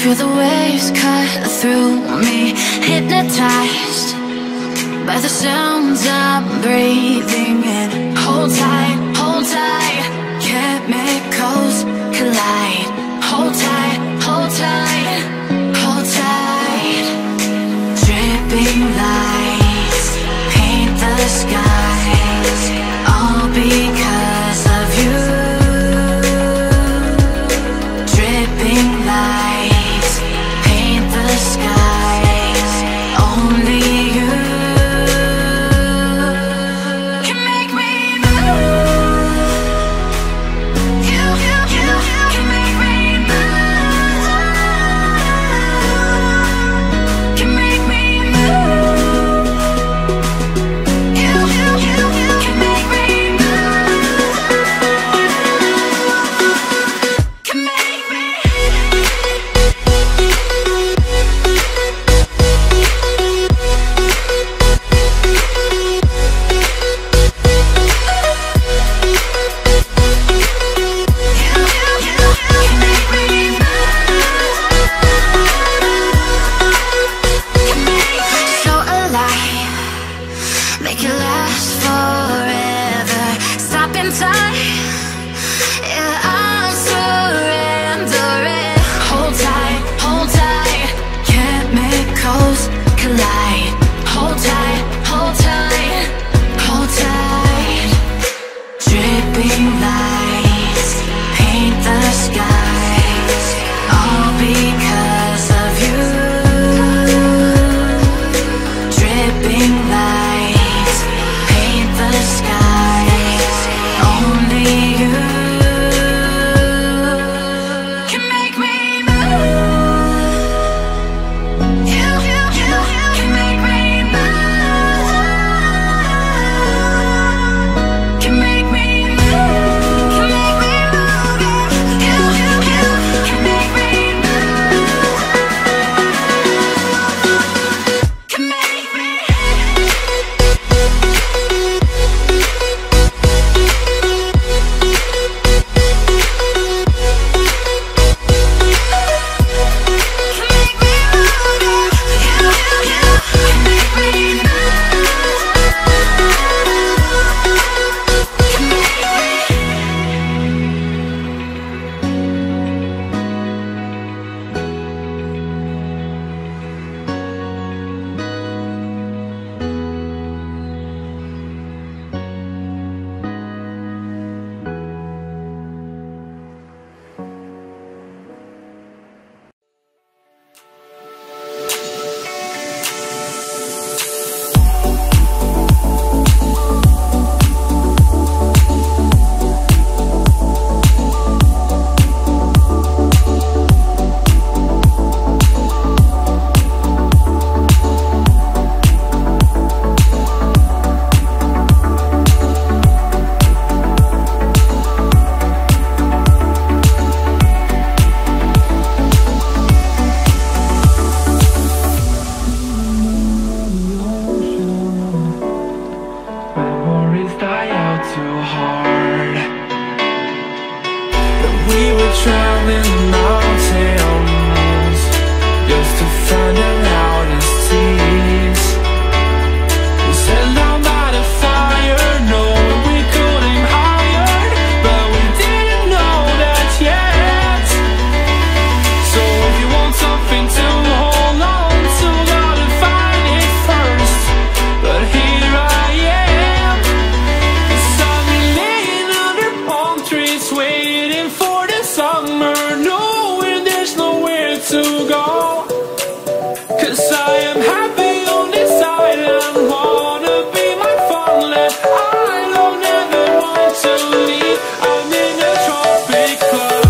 Feel the waves cut through me, hypnotized by the sounds I'm breathing in. Hold tight, chemicals collide. Hold tight, hold tight, hold tight. Dripping lights paint the skies, all because of you. Dripping lights paint the skies, only you can make me move. You can make me move. Can make me move. You can make me move. Can make me. So alive, make it last forever. Stop in time, yeah, I'm surrendering. Hold tight, chemicals collide. Hold tight, hold tight, hold tight. Dripping lights paint the skies, all because of you. Dripping lights paint the skies, only you can make me move. You can make me move. Can make me move. Can make me move. You can make me move. Can make me. Memories die out too hard. That we were traveling the mountains just to find the loudest seas. We set down by the fire, knowing we could aim higher, but we didn't know that yet. So if you want something to hold on to, gotta find it first. But here I am, 'cause I've been laying under palm trees, waiting for the summer, knowing there's nowhere to go. 'Cause I am happy on this island, wanna be my farmland. I don't ever want to leave, I'm in a tropic club.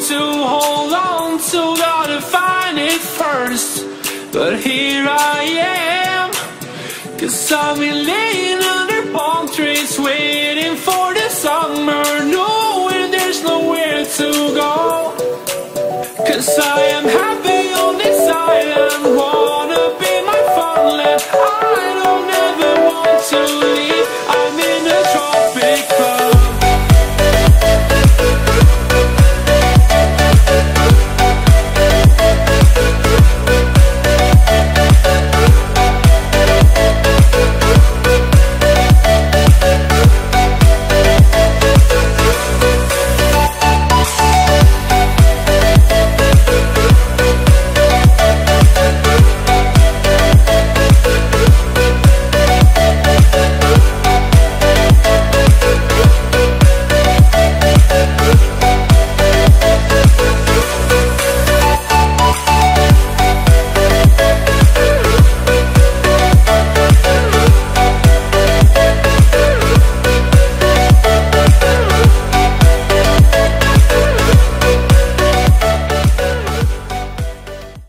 to hold on to, gotta find it first. But here I am, 'cause I've been laying under palm trees, waiting for the summer, knowing there's nowhere to go. 'Cause I am happy